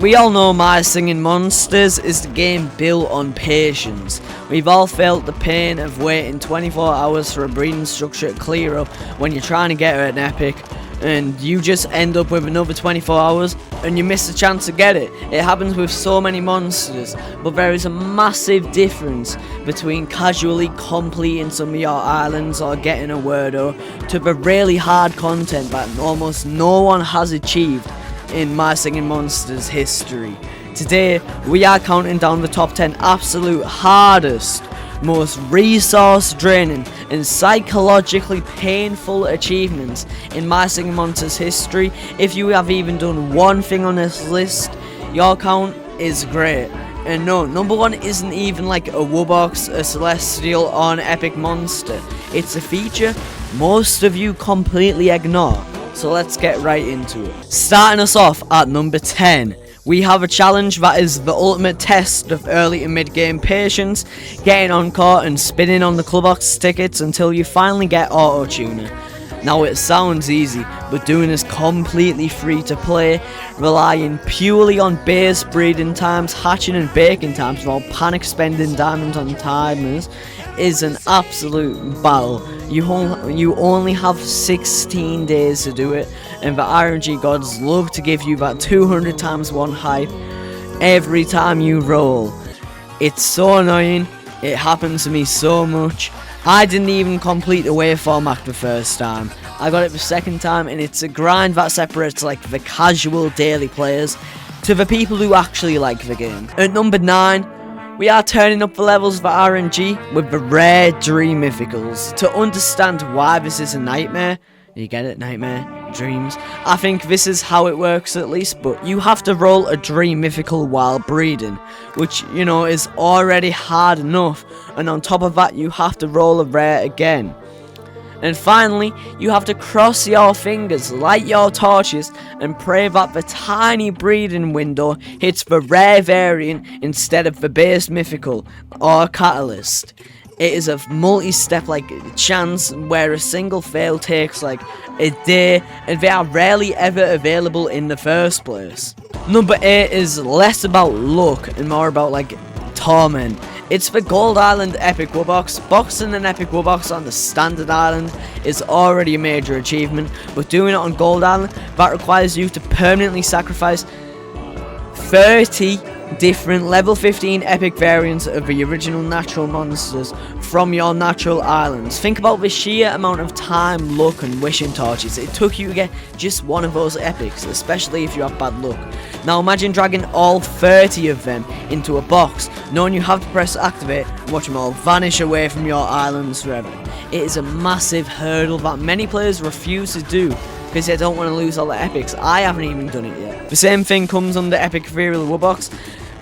We all know My Singing Monsters is the game built on patience. We've all felt the pain of waiting 24 hours for a breeding structure to clear up when you're trying to get an epic, and you just end up with another 24 hours and you miss the chance to get it. It happens with so many monsters, but there is a massive difference between casually completing some of your islands or getting a wordo to the really hard content that almost no one has achieved in My Singing Monsters history. Today we are counting down the top 10 absolute hardest, most resource draining and psychologically painful achievements in My Singing Monsters history. If you have even done one thing on this list, your count is great. And no, number one isn't even like a Wubbox, a Celestial or an epic monster. It's a feature most of you completely ignore. So let's get right into it. Starting us off at number 10, we have a challenge that is the ultimate test of early and mid game patience, getting on court and spinning on the Clubbox tickets until you finally get Auto-tuna. Now it sounds easy, but doing this completely free to play, relying purely on base breeding times, hatching and baking times while panic spending diamonds on timers is an absolute battle. You only have 16 days to do it, and the RNG gods love to give you that 200 times 1 hype every time you roll. It's so annoying, it happens to me so much. I didn't even complete the wave format the first time. I got it the second time, and it's a grind that separates like the casual daily players to the people who actually like the game. At number 9, we are turning up the levels for RNG with the rare dream mythicals. To understand why this is a nightmare, you get it, nightmare, dreams, I think this is how it works at least, but you have to roll a dream mythical while breeding, which, you know, is already hard enough, and on top of that you have to roll a rare again. And finally, you have to cross your fingers, light your torches, and pray that the tiny breeding window hits the rare variant instead of the base mythical or catalyst. It is a multi-step like chance where a single fail takes like a day, and they are rarely ever available in the first place. Number 8 is less about luck and more about like torment. It's the Gold Island Epic Wubbox. Boxing an Epic Wubbox on the Standard Island is already a major achievement, but doing it on Gold Island, that requires you to permanently sacrifice 30 different level 15 epic variants of the original natural monsters from your natural islands. Think about the sheer amount of time, luck and wishing torches it took you to get just one of those epics, especially if you have bad luck. Now imagine dragging all 30 of them into a box, knowing you have to press activate and watch them all vanish away from your islands forever. It is a massive hurdle that many players refuse to do because they don't want to lose all the epics. I haven't even done it yet. The same thing comes under Epic Ethereal Wubbox.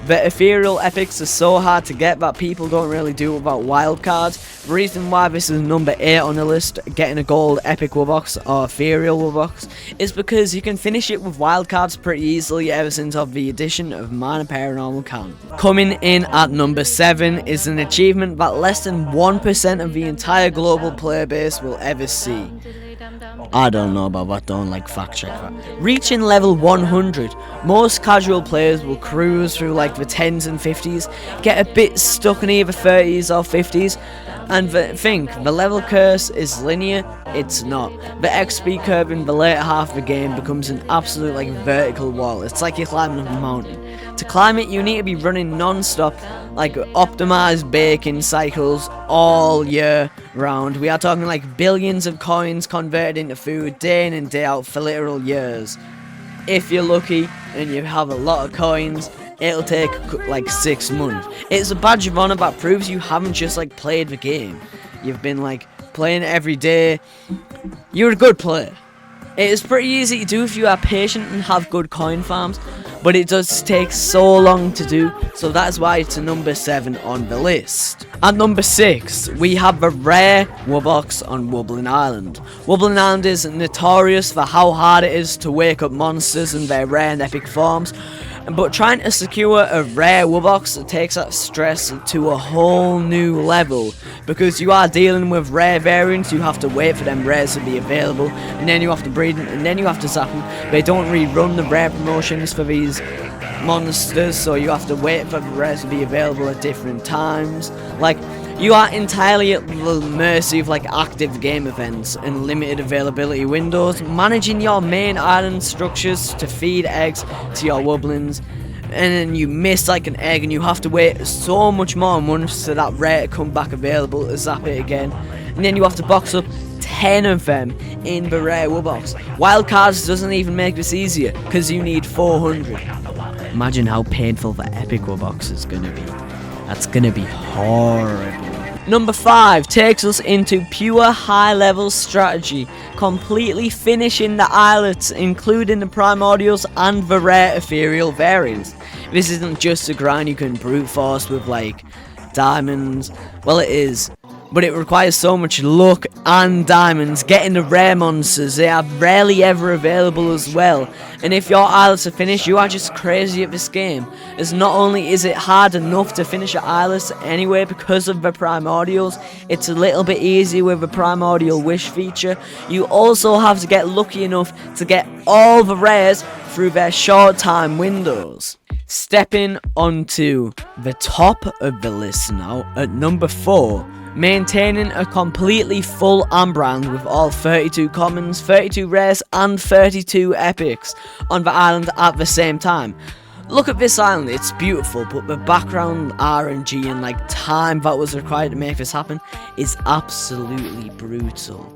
The ethereal epics are so hard to get that people don't really do without wildcards. The reason why this is number 8 on the list, getting a gold epic Wubbox or ethereal Wubbox, is because you can finish it with wildcards pretty easily ever since of the addition of minor Paironormal can. Coming in at number 7 is an achievement that less than 1% of the entire global player base will ever see. I don't know about that, don't like fact check that. Reaching level 100, most casual players will cruise through like the 10s and 50s, get a bit stuck in either 30s or 50s, and think the level curse is linear. It's not. The XP curve in the later half of the game becomes an absolute like vertical wall. It's like you're climbing up a mountain. To climb it, you need to be running non-stop, like optimized baking cycles all year round. We are talking like billions of coins converted into food day in and day out for literal years. If you're lucky and you have a lot of coins, it'll take like 6 months. It's a badge of honor that proves you haven't just like played the game. You've been like playing it every day. You're a good player. It is pretty easy to do if you are patient and have good coin farms, but it does take so long to do, so that's why it's a number 7 on the list. At number 6, we have the rare Wubbox on Wublin Island. Wublin Island is notorious for how hard it is to wake up monsters in their rare and epic forms, but trying to secure a rare Wubbox takes that stress to a whole new level, because you are dealing with rare variants. You have to wait for them rares to be available, and then you have to breed them, and then you have to zap them. They don't rerun the rare promotions for these monsters, so you have to wait for the rares to be available at different times. Like, you are entirely at the mercy of like active game events and limited availability windows, managing your main island structures to feed eggs to your wubblins, and then you miss like an egg and you have to wait so much more months for that rare to come back available to zap it again, and then you have to box up 10 of them in the rare Wubbox. Wildcards doesn't even make this easier because you need 400. Imagine how painful the epic Wubbox is gonna be. That's gonna be horrible. Number 5 takes us into pure high level strategy, completely finishing the islets, including the primordials and the rare ethereal variants. This isn't just a grind you can brute force with like diamonds. Well, it is, but it requires so much luck and diamonds. Getting the rare monsters, they are rarely ever available as well. And if your islets are finished, you are just crazy at this game. As not only is it hard enough to finish your islets anyway because of the primordials, it's a little bit easier with the primordial wish feature. You also have to get lucky enough to get all the rares through their short time windows. Stepping onto the top of the list now, at number 4, maintaining a completely full Ambrand with all 32 commons, 32 rares and 32 epics on the island at the same time. Look at this island, it's beautiful, but the background RNG and like time that was required to make this happen is absolutely brutal.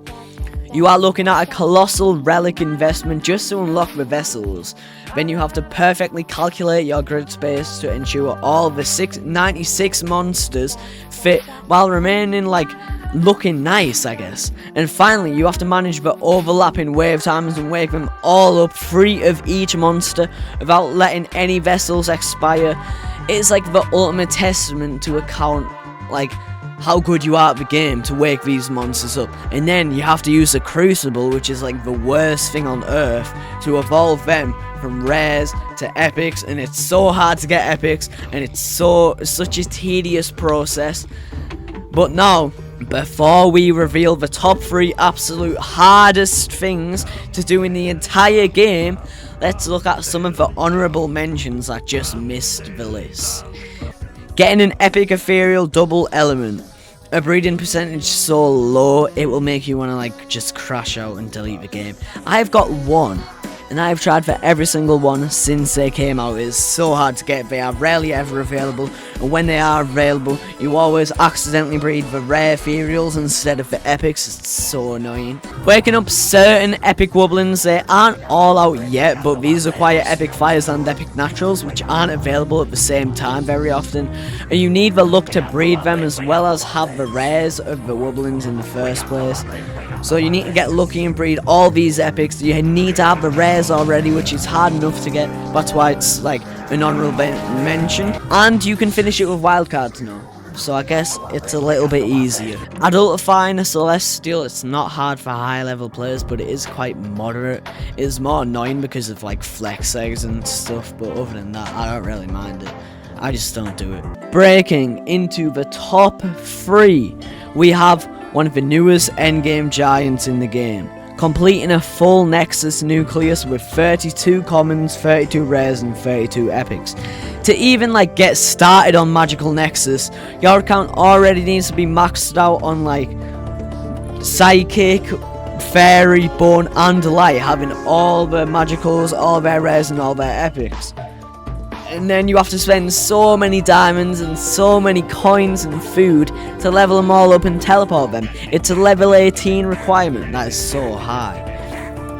You are looking at a colossal relic investment just to unlock the vessels. Then you have to perfectly calculate your grid space to ensure all the 96 monsters fit while remaining like looking nice, I guess. And finally, you have to manage the overlapping wave times and wake them all up free of each monster without letting any vessels expire. It's like the ultimate testament to account like how good you are at the game to wake these monsters up. And then you have to use the crucible, which is like the worst thing on earth, to evolve them from rares to epics, and it's so hard to get epics, and it's such a tedious process. But now, before we reveal the top 3 absolute hardest things to do in the entire game, let's look at some of the honourable mentions that just missed the list. Getting an epic ethereal double element. A breeding percentage so low it will make you want to like just crash out and delete the game. I've got one, and I've tried for every single one since they came out. It's so hard to get, they are rarely ever available, and when they are available you always accidentally breed the rare ethereals instead of the epics. It's so annoying. Waking up certain epic wubblins, they aren't all out yet, but these require epic fires and epic naturals, which aren't available at the same time very often, and you need the luck to breed them as well as have the rares of the wubblins in the first place. So you need to get lucky and breed all these epics. You need to have the rares already, which is hard enough to get. That's why it's like an honourable mention. And you can finish it with wildcards now, so I guess it's a little bit easier. Adultifying a celestial, it's not hard for high level players, but it is quite moderate. It's more annoying because of like flex eggs and stuff, but other than that I don't really mind it. I just don't do it. Breaking into the top 3, we have one of the newest endgame giants in the game, completing a full Nexus nucleus with 32 commons, 32 rares and 32 epics. To even like get started on Magical Nexus, your account already needs to be maxed out on like Psychic, Fairy, Bone and Light, having all the magicals, all their rares and all their epics. And then you have to spend so many diamonds and so many coins and food to level them all up and teleport them. It's a level 18 requirement. That is so high.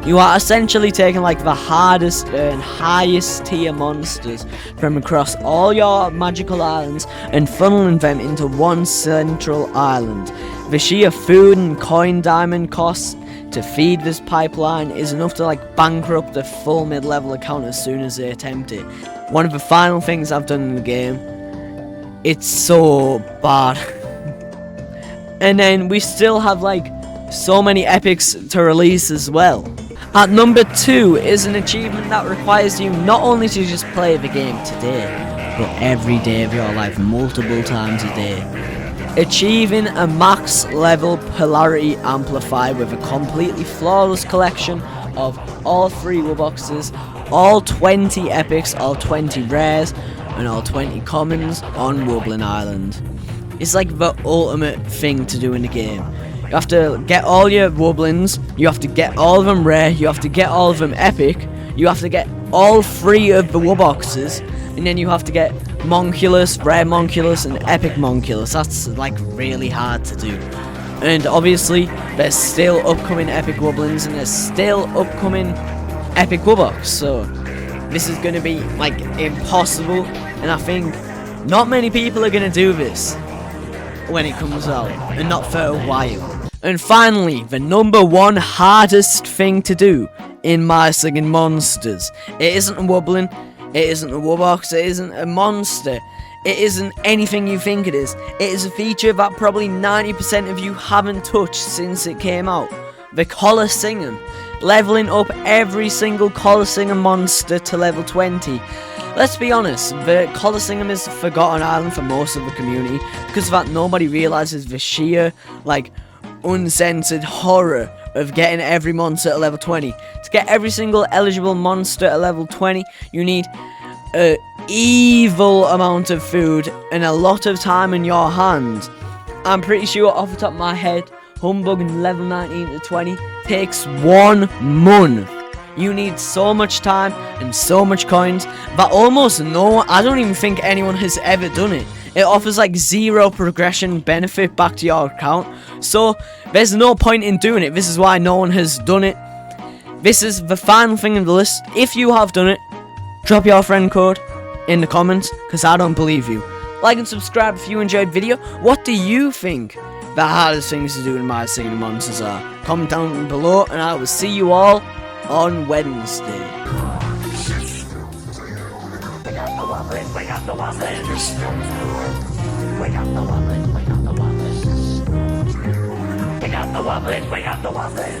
You are essentially taking like the hardest and highest tier monsters from across all your magical islands and funneling them into one central island. The sheer food and coin diamond costs to feed this pipeline is enough to like bankrupt a full mid-level account as soon as they attempt it. One of the final things I've done in the game, it's so bad. And then we still have like so many epics to release as well. At number 2 is an achievement that requires you not only to just play the game today, but every day of your life, multiple times a day. Achieving a max level polarity amplifier with a completely flawless collection of all 3 Wubboxes, all 20 epics, all 20 rares, and all 20 commons on Wobbling Island. It's like the ultimate thing to do in the game. You have to get all your Wobblins, you have to get all of them rare, you have to get all of them epic, you have to get all 3 of the Wubboxes, and then you have to get Monculus, rare Monculus, and epic Monculus. That's like really hard to do. And obviously, there's still upcoming epic Wobblins, and there's still upcoming epic Wubbox. So this is going to be like impossible, and I think not many people are going to do this when it comes out, and not for a while. And finally, the #1 hardest thing to do in My Singing Monsters. It isn't a Wobbling, it isn't a Wubbox, it isn't a monster, it isn't anything you think it is. It is a feature that probably 90% of you haven't touched since it came out. The Coliseum. Leveling up every single Coliseum monster to level 20. Let's be honest, the Coliseum is a forgotten island for most of the community, because of that nobody realises the sheer, like, uncensored horror of getting every monster at level 20. To get every single eligible monster at level 20, you need an evil amount of food and a lot of time in your hands. I'm pretty sure off the top of my head, humbugging level 19 to 20 takes 1 month. You need so much time and so much coins that almost I don't even think anyone has ever done it. It offers like 0 progression benefit back to your account, so there's no point in doing it. This is why no one has done it. This is the final thing in the list. If you have done it, drop your friend code in the comments, because I don't believe you. Like and subscribe if you enjoyed the video. What do you think the hardest things to do in My Singing Monsters are? Comment down below, and I will see you all on Wednesday. We got the Wubbox, we got the Wubbox. We got the Wubbox, we got the Wubbox. We got the Wubbox, we got the Wubbox.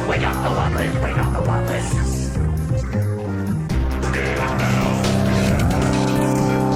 We got the Wubbox, we got the Wubbox.